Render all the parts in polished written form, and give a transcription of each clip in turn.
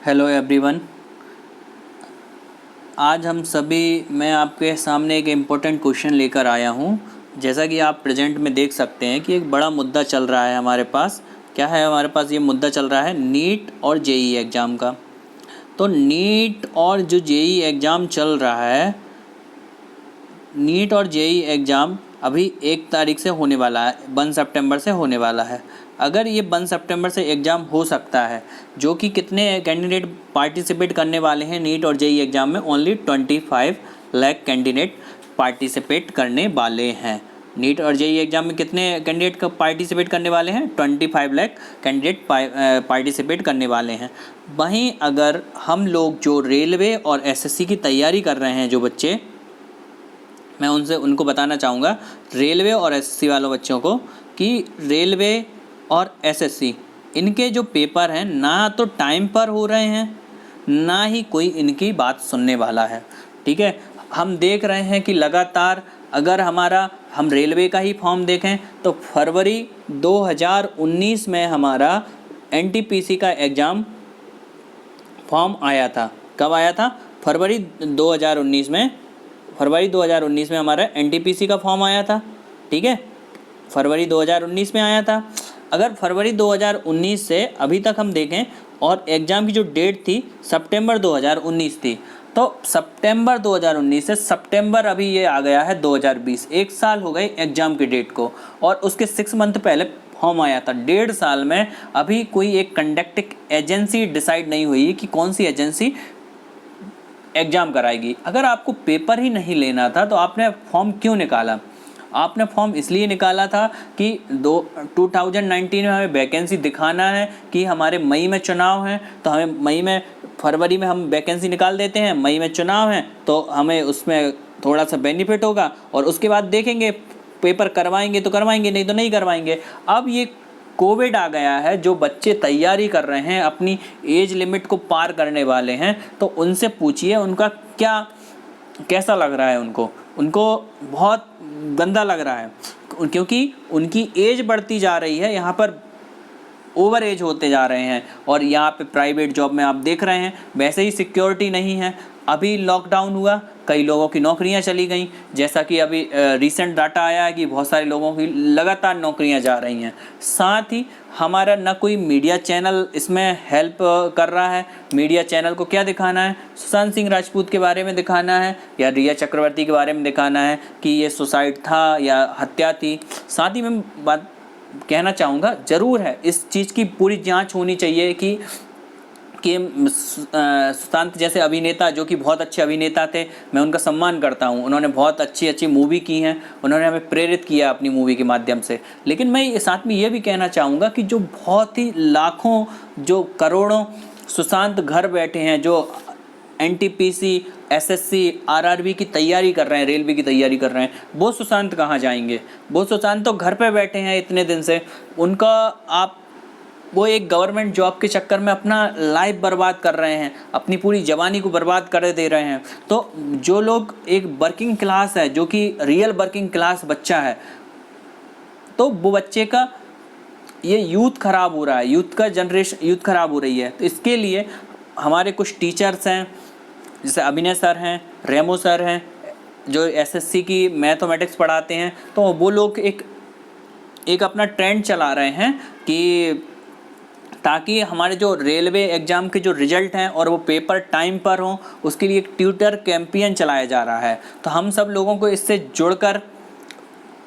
Hello everyone. आज मैं आपके सामने एक इम्पोर्टेंट क्वेश्चन लेकर आया हूँ। जैसा कि आप प्रेजेंट में देख सकते हैं कि एक बड़ा मुद्दा चल रहा है हमारे पास। क्या है हमारे पास? ये मुद्दा चल रहा है नीट और जेईई एग्ज़ाम का। तो नीट और जो जेईई एग्ज़ाम चल रहा है, नीट और जेईई एग्ज़ाम अभी 1 तारीख से होने वाला है, 1 सितंबर से होने वाला है। अगर ये 1 सितंबर से एग्ज़ाम हो सकता है, जो कि कितने कैंडिडेट पार्टिसिपेट करने वाले हैं नीट और जेईई एग्ज़ाम में? ओनली 25 लाख कैंडिडेट पार्टिसिपेट करने वाले हैं। नीट और जेईई एग्ज़ाम में कितने कैंडिडेट का पार्टिसिपेट करने वाले हैं? 25 लाख कैंडिडेट पार्टिसिपेट करने वाले हैं। वहीं अगर हम लोग जो रेलवे और एसएससी की तैयारी कर रहे हैं जो बच्चे, मैं उनको बताना चाहूँगा रेलवे और एसएससी वालों बच्चों को कि रेलवे और एसएससी इनके जो पेपर हैं ना तो टाइम पर हो रहे हैं, ना ही कोई इनकी बात सुनने वाला है। ठीक है, हम देख रहे हैं कि लगातार अगर हम रेलवे का ही फॉर्म देखें तो फरवरी 2019 में हमारा एनटीपीसी का एग्ज़ाम फॉर्म आया था। कब आया था? फरवरी 2019 में हमारा एनटीपीसी का फॉर्म आया था। ठीक है, फरवरी 2019 में आया था। अगर फरवरी 2019 से अभी तक हम देखें और एग्ज़ाम की जो डेट थी सितंबर 2019 थी, तो सितंबर 2019 से सितंबर अभी ये आ गया है 2020। 1 साल हो गए एग्ज़ाम की डेट को, और उसके 6 मंथ पहले फॉर्म आया था। 1.5 साल में अभी कोई एक कंडक्टिंग एजेंसी डिसाइड नहीं हुई कि कौन सी एजेंसी एग्ज़ाम कराएगी। अगर आपको पेपर ही नहीं लेना था तो आपने फॉर्म क्यों निकाला? आपने फॉर्म इसलिए निकाला था कि 2019 में हमें वैकेंसी दिखाना है कि हमारे मई में चुनाव हैं, तो हमें फरवरी में हम वैकेंसी निकाल देते हैं, मई में चुनाव हैं तो हमें उसमें थोड़ा सा बेनिफिट होगा, और उसके बाद देखेंगे पेपर करवाएंगे तो करवाएंगे, नहीं तो नहीं करवाएंगे। अब ये कोविड आ गया है, जो बच्चे तैयारी कर रहे हैं, अपनी एज लिमिट को पार करने वाले हैं, तो उनसे पूछिए उनका कैसा लग रहा है। उनको बहुत गंदा लग रहा है, क्योंकि उनकी एज बढ़ती जा रही है, यहाँ पर ओवर एज होते जा रहे हैं। और यहाँ पे प्राइवेट जॉब में आप देख रहे हैं वैसे ही सिक्योरिटी नहीं है। अभी लॉकडाउन हुआ, कई लोगों की नौकरियां चली गईं, जैसा कि अभी रिसेंट डाटा आया है कि बहुत सारे लोगों की लगातार नौकरियां जा रही हैं। साथ ही हमारा ना कोई मीडिया चैनल इसमें हेल्प कर रहा है। मीडिया चैनल को क्या दिखाना है? सुशांत सिंह राजपूत के बारे में दिखाना है या रिया चक्रवर्ती के बारे में दिखाना है कि ये सुसाइड था या हत्या थी। साथ ही मैं बात कहना चाहूँगा, ज़रूर है इस चीज़ की पूरी जांच होनी चाहिए कि सुशांत जैसे अभिनेता, जो कि बहुत अच्छे अभिनेता थे, मैं उनका सम्मान करता हूं, उन्होंने बहुत अच्छी अच्छी मूवी की हैं, उन्होंने हमें प्रेरित किया अपनी मूवी के माध्यम से। लेकिन मैं साथ में ये भी कहना चाहूँगा कि जो बहुत ही लाखों, जो करोड़ों सुशांत घर बैठे हैं, जो एनटीपीसी, एसएससी, आरआरबी की तैयारी कर रहे हैं, रेलवे की तैयारी कर रहे हैं, वो सुशांत कहाँ जाएंगे? वो सुशांत तो घर पे बैठे हैं इतने दिन से। वो एक गवर्नमेंट जॉब के चक्कर में अपना लाइफ बर्बाद कर रहे हैं, अपनी पूरी जवानी को बर्बाद कर दे रहे हैं। तो जो लोग एक वर्किंग क्लास है, जो कि रियल वर्किंग क्लास बच्चा है, तो वो बच्चे का ये यूथ खराब हो रहा है, यूथ खराब हो रही है। तो इसके लिए हमारे कुछ टीचर्स हैं, जैसे अभिनय सर हैं, रेमो सर हैं, जो एसएससी की मैथमेटिक्स पढ़ाते हैं, तो वो लोग एक अपना ट्रेंड चला रहे हैं कि ताकि हमारे जो रेलवे एग्ज़ाम के जो रिज़ल्ट हैं और वो पेपर टाइम पर हों, उसके लिए एक ट्यूटर कैंपेन चलाया जा रहा है। तो हम सब लोगों को इससे जुड़कर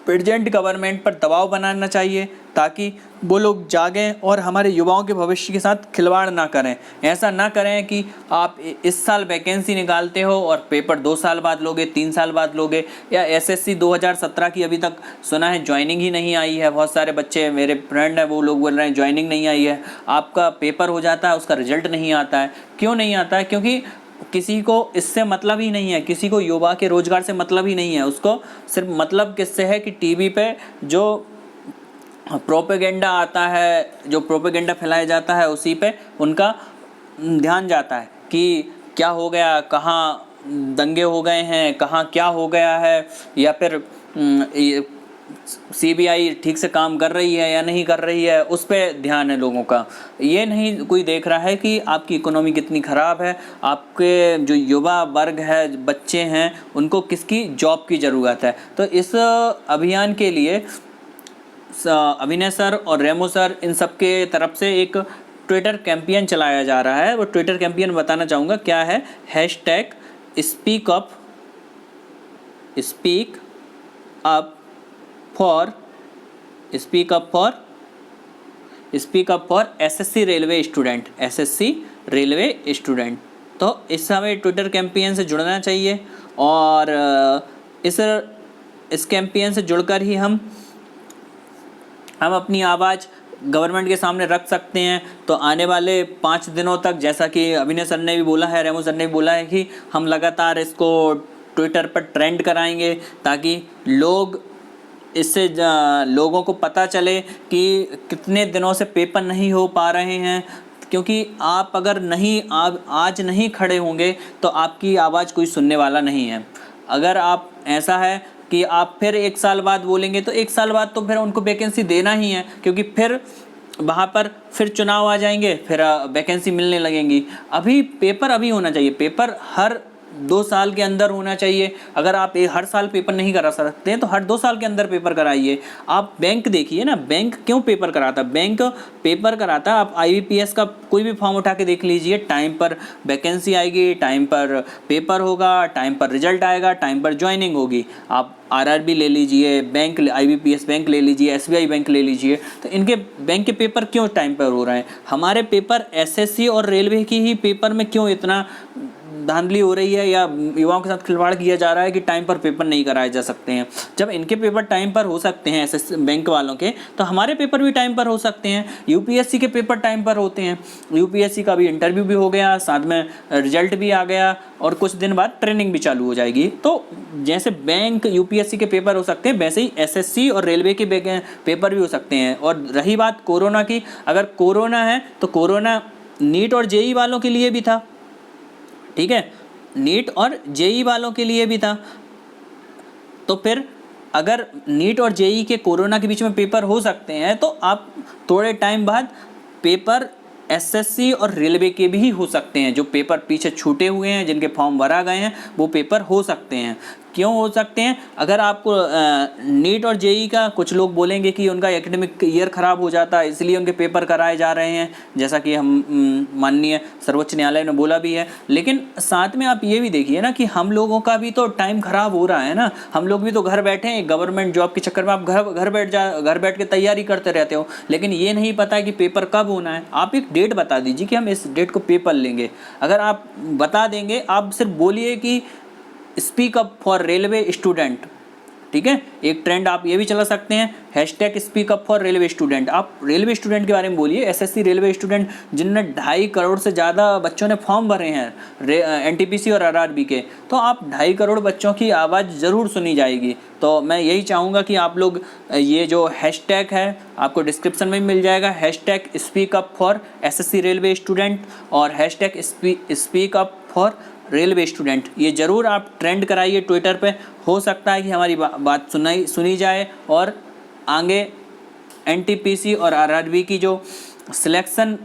प्रेजेंट गवर्नमेंट पर दबाव बनाना चाहिए, ताकि वो लोग जागें और हमारे युवाओं के भविष्य के साथ खिलवाड़ ना करें। ऐसा ना करें कि आप इस साल वैकेंसी निकालते हो और पेपर 2 साल बाद लोगे, 3 साल बाद लोगे। या एसएससी 2017 की अभी तक सुना है ज्वाइनिंग ही नहीं आई है। बहुत सारे बच्चे, मेरे फ्रेंड हैं, वो लोग बोल रहे हैं ज्वाइनिंग नहीं आई है। आपका पेपर हो जाता है, उसका रिजल्ट नहीं आता है। क्यों नहीं आता है? क्योंकि किसी को इससे मतलब ही नहीं है, किसी को युवा के रोजगार से मतलब ही नहीं है। उसको सिर्फ मतलब किससे है कि टीवी पे जो प्रोपेगेंडा आता है, जो प्रोपेगेंडा फैलाया जाता है, उसी पे उनका ध्यान जाता है कि क्या हो गया, कहाँ दंगे हो गए हैं, कहाँ क्या हो गया है, या फिर सीबीआई ठीक से काम कर रही है या नहीं कर रही है, उस पे ध्यान है लोगों का। ये नहीं कोई देख रहा है कि आपकी इकोनॉमी कितनी ख़राब है, आपके जो युवा वर्ग है, बच्चे हैं, उनको किसकी जॉब की ज़रूरत है। तो इस अभियान के लिए अभिनय सर और रेमो सर इन सब के तरफ से एक ट्विटर कैंपेन चलाया जा रहा है। वो ट्विटर कैंपेन बताना चाहूँगा क्या है। Hashtag speak up for SSC railway student. तो इस हमें ट्विटर कैंपेन से जुड़ना चाहिए और इस कैंपेन से जुड़कर ही हम अपनी आवाज़ गवर्नमेंट के सामने रख सकते हैं। तो आने वाले 5 दिनों तक, जैसा कि अभिनय सर ने भी बोला है, रेमो सर ने भी बोला है कि हम लगातार इसको ट्विटर पर ट्रेंड कराएंगे ताकि इससे लोगों को पता चले कि कितने दिनों से पेपर नहीं हो पा रहे हैं। क्योंकि आप अगर आज नहीं खड़े होंगे तो आपकी आवाज़ कोई सुनने वाला नहीं है। अगर आप ऐसा है कि आप फिर 1 साल बाद बोलेंगे तो 1 साल बाद तो फिर उनको वैकेंसी देना ही है, क्योंकि फिर वहाँ पर फिर चुनाव आ जाएंगे, फिर वैकेंसी मिलने लगेंगी। पेपर अभी होना चाहिए। पेपर हर 2 साल के अंदर होना चाहिए। अगर आप हर साल पेपर नहीं करा सकते हैं तो हर 2 साल के अंदर पेपर कराइए। आप बैंक देखिए ना, बैंक क्यों पेपर कराता? बैंक पेपर कराता, आप IBPS का कोई भी फॉर्म उठा के देख लीजिए, टाइम पर वैकेंसी आएगी, टाइम पर पेपर होगा, टाइम पर रिजल्ट आएगा, टाइम पर ज्वाइनिंग होगी। आप RRB ले लीजिए, बैंक IBPS बैंक ले लीजिए, SBI बैंक ले लीजिए, तो इनके बैंक के पेपर क्यों टाइम पर हो रहे हैं? हमारे पेपर SSC और रेलवे की ही पेपर में क्यों इतना धांधली हो रही है या युवाओं के साथ खिलवाड़ किया जा रहा है कि टाइम पर पेपर नहीं कराए जा सकते हैं? जब इनके पेपर टाइम पर हो सकते हैं SSC बैंक वालों के, तो हमारे पेपर भी टाइम पर हो सकते हैं। UPSC के पेपर टाइम पर होते हैं। UPSC का भी इंटरव्यू भी हो गया, साथ में रिजल्ट भी आ गया और कुछ दिन बाद ट्रेनिंग भी चालू हो जाएगी। तो जैसे बैंक UPSC के पेपर हो सकते हैं, वैसे ही SSC और रेलवे के पेपर भी हो सकते हैं। और रही बात कोरोना की, अगर कोरोना है तो कोरोना नीट और JEE वालों के लिए भी था, ठीक है, नीट और JEE वालों के लिए भी था। तो फिर अगर नीट और JEE के कोरोना के बीच में पेपर हो सकते हैं तो आप थोड़े टाइम बाद पेपर SSC और रेलवे के भी हो सकते हैं। जो पेपर पीछे छूटे हुए हैं, जिनके फॉर्म भरा गए हैं, वो पेपर हो सकते हैं। क्यों हो सकते हैं? अगर आपको नीट और JEE का, कुछ लोग बोलेंगे कि उनका एकेडमिक ईयर ख़राब हो जाता है इसलिए उनके पेपर कराए जा रहे हैं, जैसा कि हम माननीय सर्वोच्च न्यायालय ने बोला भी है। लेकिन साथ में आप ये भी देखिए ना कि हम लोगों का भी तो टाइम ख़राब हो रहा है ना। हम लोग भी तो घर बैठे हैं, गवर्नमेंट जॉब के चक्कर में आप घर बैठ के तैयारी करते रहते हो, लेकिन ये नहीं पता कि पेपर कब होना है। आप एक डेट बता दीजिए कि हम इस डेट को पेपर लेंगे। अगर आप बता देंगे, आप सिर्फ बोलिए कि speak up for railway student, ठीक है। एक ट्रेंड आप ये भी चला सकते हैं, hashtag speak up for railway student. आप रेलवे स्टूडेंट के बारे में बोलिए, SSC रेलवे स्टूडेंट, जिनने 2.5 करोड़ से ज़्यादा बच्चों ने फॉर्म भरे हैं NTPC और RRB के। तो आप 2.5 करोड़ बच्चों की आवाज़ ज़रूर सुनी जाएगी। तो मैं यही चाहूँगा कि आप लोग ये जो हैशटैग है, आपको डिस्क्रिप्शन में मिल जाएगा, hashtag speak up for SSC railway student और hashtag speak up for railway student, ये ज़रूर आप ट्रेंड कराइए ट्विटर पे। हो सकता है कि हमारी बात सुनी जाए और आगे NTPC और RRB की जो सिलेक्शन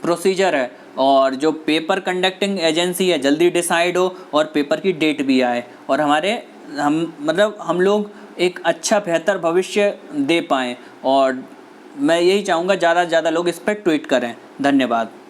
प्रोसीजर है और जो पेपर कंडक्टिंग एजेंसी है जल्दी डिसाइड हो और पेपर की डेट भी आए और हम लोग एक अच्छा बेहतर भविष्य दे पाएँ। और मैं यही चाहूँगा ज़्यादा से ज़्यादा लोग इस पर ट्वीट करें। धन्यवाद।